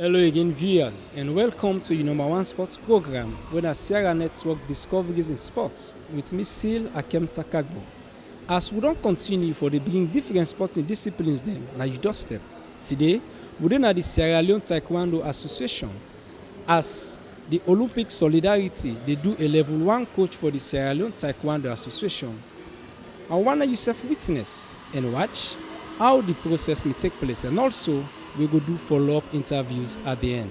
Hello again, viewers, and welcome to your number one sports program, where the Sierra Network Discoveries in Sports, with me, Scyll Akempta Kargbo. As we don't continue for the bring different sporting disciplines, then, now you doorstep. Today, we don't have the Sierra Leone Taekwondo Association. As the Olympic Solidarity, they do a level 1 coach for the Sierra Leone Taekwondo Association. I want you self-witness and watch how the process may take place, and also we go do follow-up interviews at the end.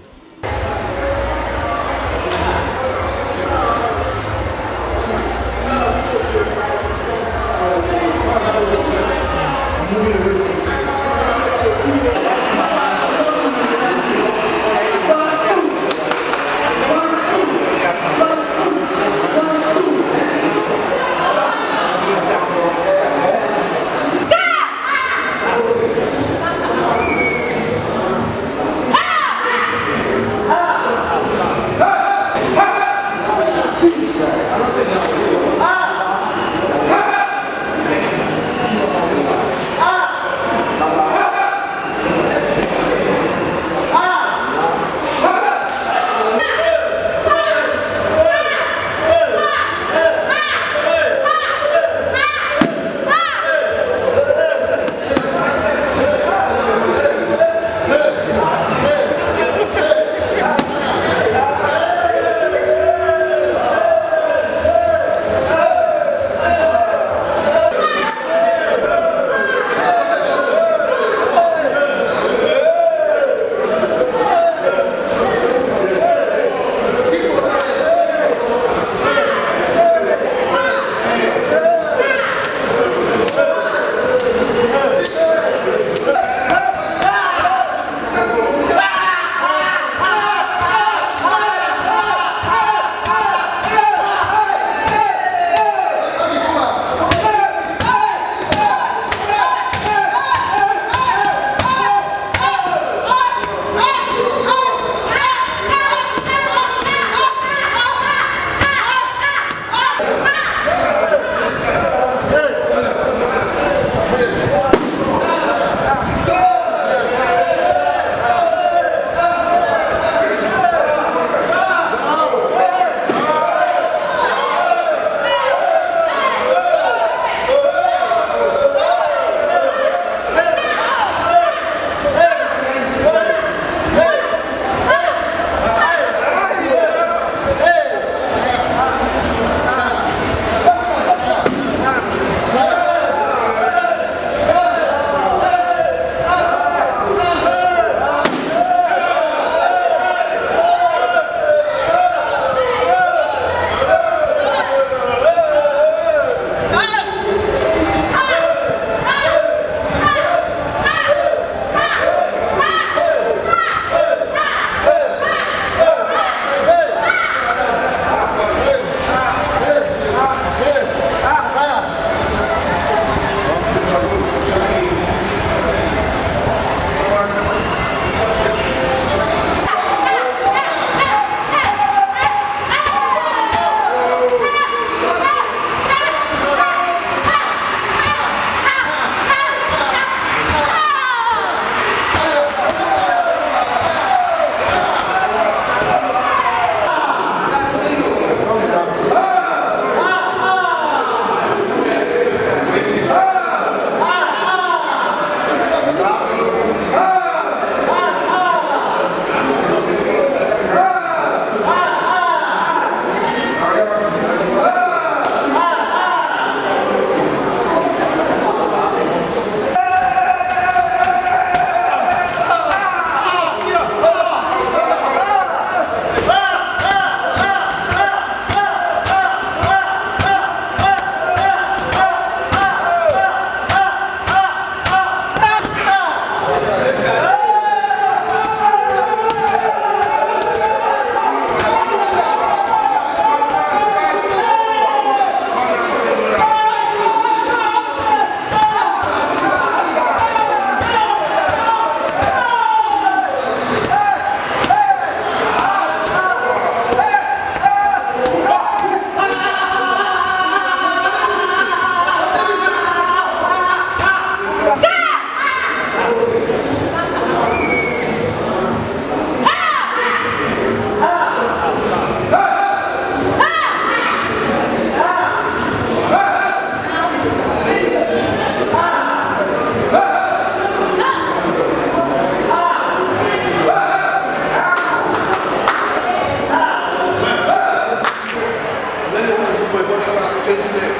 change them.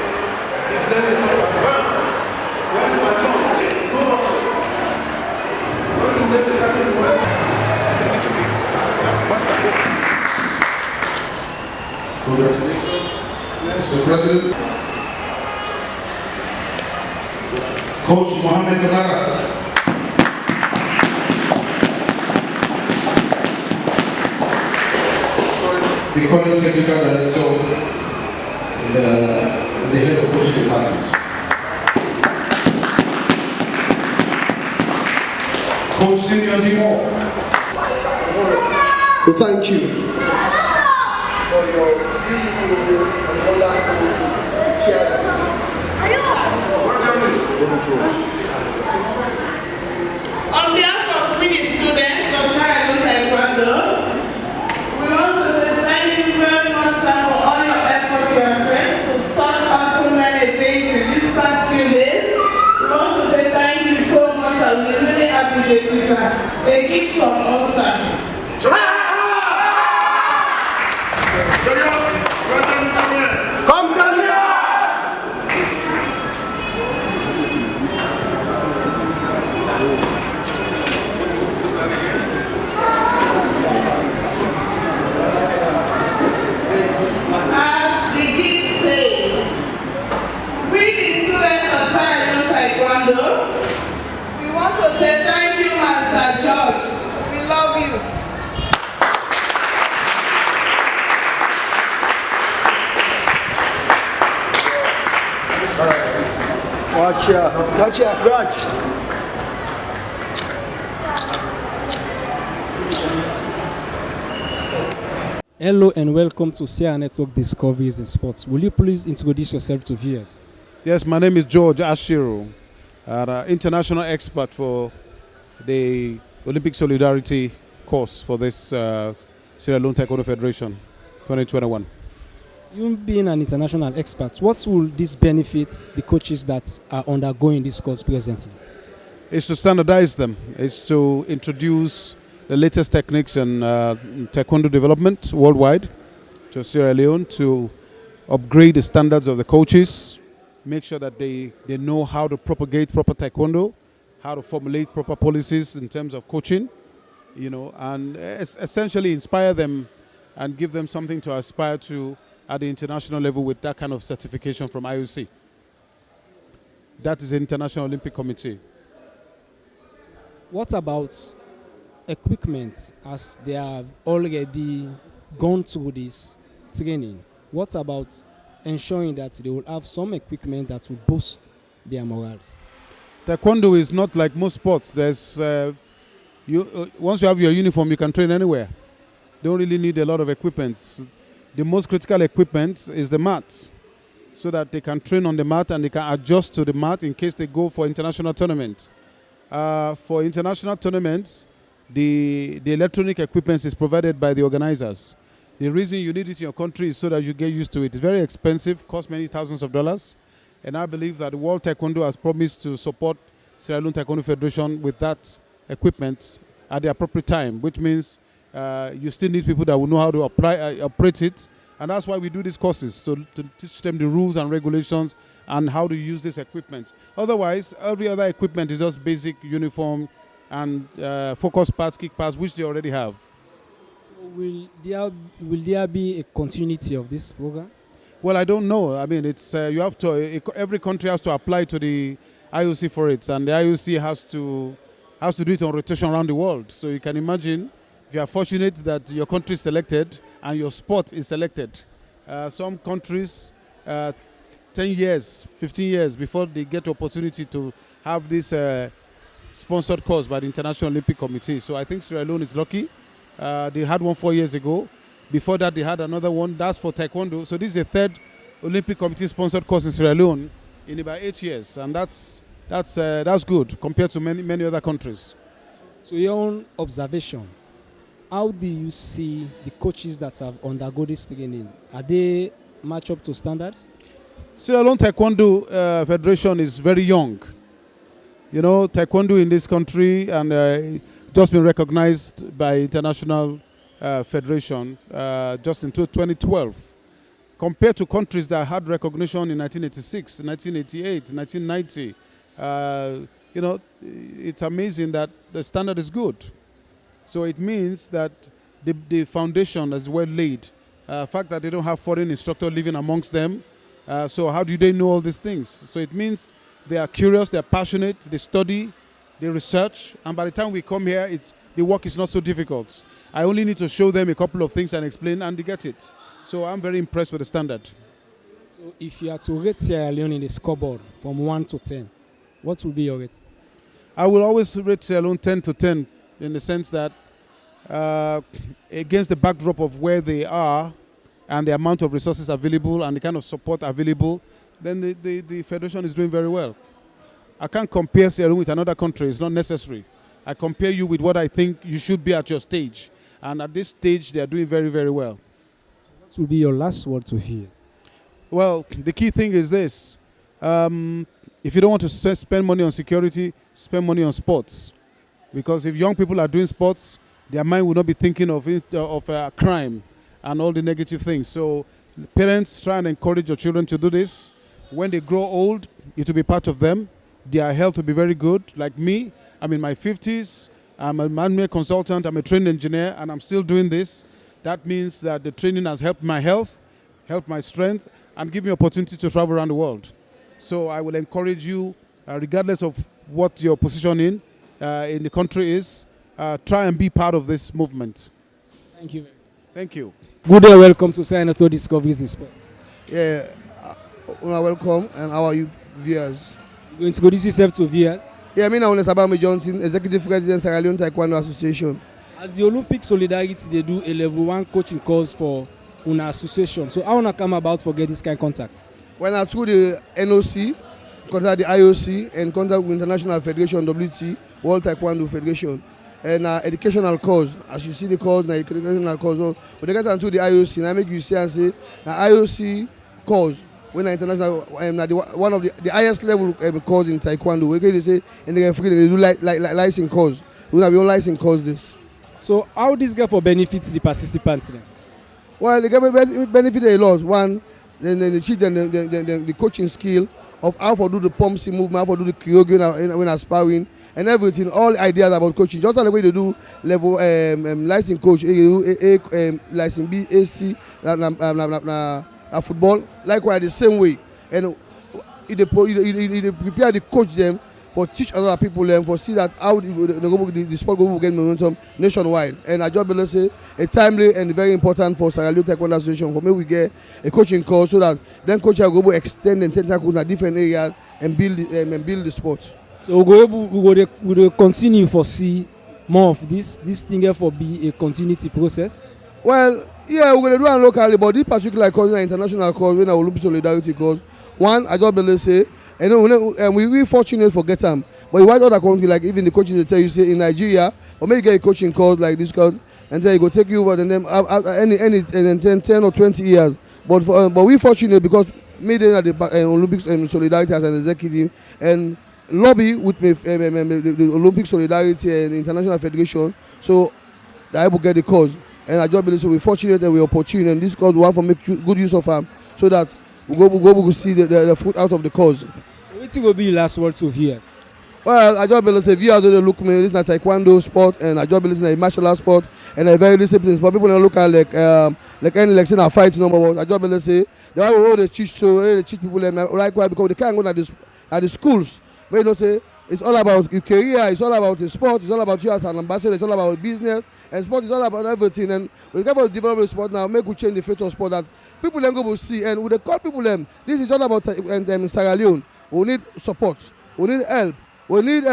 He's learning how to advance. Where is my chance? No rushing. When you get the second one, it should be master. Congratulations, Mr. President. Coach Mohamed Kamara. The current technical director and the head of coaching department. Coach Simeon Dimore. So thank you for your beautiful and wonderful cheerleading. On behalf of we the students of Sierra Leone Taekwondo, we want to say thank you very much sir, for all your effort you have taken to touch us so many things in these past few days. We want to say thank you so much sir. We really appreciate you sir. A gift from us sir. Come Sandra! As the gift says, we the students of Sierra Leone Taekwondo, we want to say thank you Master George. We love you. Gotcha. Raj. Hello and welcome to Sierranetworkdiscoveries in Sports. Will you please introduce yourself to viewers? Yes, my name is George Ashiro, international expert for the Olympic Solidarity course for this Sierra Leone Taekwondo Federation 2021. You being an international expert, what will this benefit the coaches that are undergoing this course presently? It's to standardize them. It's to introduce the latest techniques in Taekwondo development worldwide to Sierra Leone, to upgrade the standards of the coaches, make sure that they know how to propagate proper Taekwondo, how to formulate proper policies in terms of coaching, and essentially inspire them and give them something to aspire to at the international level with that kind of certification from IOC. That is the International Olympic Committee. What about equipment, as they have already gone through this training? What about ensuring that they will have some equipment that will boost their morals? Taekwondo is not like most sports. There's once you have your uniform, you can train anywhere. Don't really need a lot of equipment. The most critical equipment is the mat, so that they can train on the mat and they can adjust to the mat in case they go for international tournament. For international tournaments, the electronic equipment is provided by the organizers. The reason you need it in your country is so that you get used to it. It's very expensive, costs many thousands of dollars, and I believe that the World Taekwondo has promised to support Sierra Leone Taekwondo Federation with that equipment at the appropriate time, which means you still need people that will know how to operate it, and that's why we do these courses, to teach them the rules and regulations and how to use this equipment. Otherwise, every other equipment is just basic uniform and focus pads, kick pads, which they already have. So will there be a continuity of this program? Well, I don't know. I mean, it's you have to. Every country has to apply to the IOC for it, and the IOC has to do it on rotation around the world. So you can imagine, if you are fortunate that your country is selected and your sport is selected, some countries 10 years, 15 years before they get the opportunity to have this sponsored course by the International Olympic Committee. So I think Sierra Leone is lucky. They had one 4 years ago. Before that, they had another one. That's for Taekwondo. So this is the third Olympic Committee sponsored course in Sierra Leone in about 8 years, and that's good compared to many other countries. So your own observation, how do you see the coaches that have undergone this training? Are they match up to standards? Sierra Leone Taekwondo Federation is very young. You know, Taekwondo in this country and just been recognized by International Federation just in 2012. compared to countries that had recognition in 1986, 1988, 1990, it's amazing that the standard is good. So it means that the foundation is well laid. Fact that they don't have foreign instructor living amongst them. So how do they know all these things? So it means they are curious, they are passionate, they study, they research, and by the time we come here, the work is not so difficult. I only need to show them a couple of things and explain, and they get it. So I'm very impressed with the standard. So if you are to rate Sierra Leone in the scoreboard from 1 to 10, what will be your rating? I will always rate Sierra Leone 10 to 10 in the sense that against the backdrop of where they are and the amount of resources available and the kind of support available, then the Federation is doing very well. I can't compare Sierra Leone with another country. It's not necessary. I compare you with what I think you should be at your stage. And at this stage, they are doing very, very well. What will be your last word to viewers? Well, the key thing is this. If you don't want to spend money on security, spend money on sports. Because if young people are doing sports, their mind will not be thinking of crime and all the negative things. So parents, try and encourage your children to do this. When they grow old, it will be part of them. Their health will be very good. Like me, I'm in my 50s. I'm a man-made consultant. I'm a trained engineer, and I'm still doing this. That means that the training has helped my health, helped my strength, and give me opportunity to travel around the world. So I will encourage you, regardless of what your position in the country is, try and be part of this movement. Thank you. Thank you. Good day, welcome to Sierranetworkdiscoveries in sports. Yeah, welcome, and how are you, viewers? You're going to go this yourself to viewers. Yeah, I'm Sabami Johnson, Executive President, Sierra Leone Taekwondo Association. As the Olympic Solidarity, they do a level 1 coaching course for an association. So how come about for get this kind of contact? When I through the NOC, contact the IOC, and contact with International Federation, WT, World Taekwondo Federation, and educational course. As you see the course, na educational course. So when they get into the IOC, and I make you see and say, the IOC course, when international, one of the highest level course in Taekwondo. We can say in the free they do like license course. We have your license course this. So how this get for benefits the participants then? Well, they get benefit a lot. One, then they teach them the coaching skill of how to do the pumping movement, how to do the choreography when aspiring, and everything. All ideas about coaching. Just like the way they do level license coach, license B, AC, football. Likewise, the same way. And they prepare the coach them for teach other people them for see that how the sport will get momentum nationwide. And I just believe say it's timely and very important for Sierra Leone Taekwondo Association for me we get a coaching course so that then coach will go extend and tentacles in different areas and build the sport. So we will continue for see more of this thing for be a continuity process. Well, yeah, we're gonna do it locally, but this particular course, an international course, when Olympic Solidarity course, one I just believe say. And we fortunate for get them. But white other country, like even the coaches they tell you say in Nigeria, or maybe get a coaching course like this course, and then you go take you over and then any 10 or 20 years. But we fortunate because me then at the Olympic Solidarity as an executive and lobby with me the Olympic Solidarity and International Federation, so that I will get the course. And I just believe so we're fortunate and we're opportune, and this course we have to make good use of them so that we go see the fruit out of the cause. So what will be your last word to viewers? Well, I just believe say viewers don't look me. This is a taekwondo sport, and I just believe it's a martial arts sport and a very disciplined sport. People don't look at like any like saying a fight number one. I just believe say the way they teach they teach people likewise because they can't go at the schools. But you know say it's all about your career, it's all about the sport, it's all about you as an ambassador, it's all about business, and sport is all about everything. And we got to develop the sport now, make we change the face of sport that people then go to see. And with the call people them, this is all about Sierra Leone. We need support, we need help, we need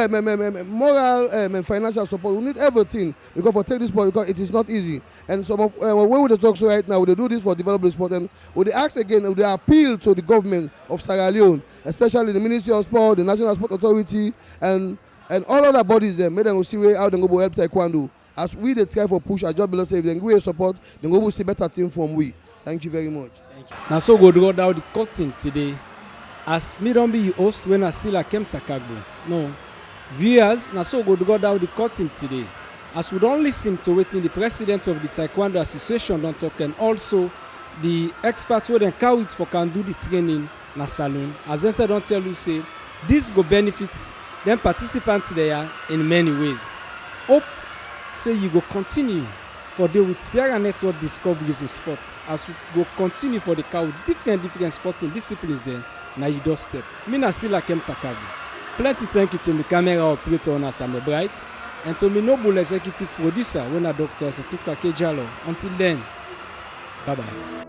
moral and financial support, we need everything because for take this sport because it is not easy. And some of where we talk so right now, we do this for developing sport, and we ask again, we appeal to the government of Sierra Leone, especially the Ministry of Sport, the National Sport Authority, and all other bodies there, make them see how they go help Taekwondo. As we they try for push our job, if they give support, then we will see better team from we. Thank you very much. Thank you. Now so go draw down the curtain today. As me don't be your host when I Scyll Akempta Kargbo. No. Viewers, now so go draw down the curtain today. As we don't listen to waiting the president of the Taekwondo Association don't talk, and also the experts wey dem carry it for can do the training na Salone, as dem still don tell you say this go benefit dem participants there in many ways. Hope say you go continue for dey with Sierra Network Discoveries in sports as we go continue for the car with different sporting disciplines there na you doorstep. Me na Scyll Akempta Kargbo. Plenty thank you to my camera operator Ona Same Bright and to my noble executive producer wey na Dr. Setuka Kejalo. Until then, bye bye.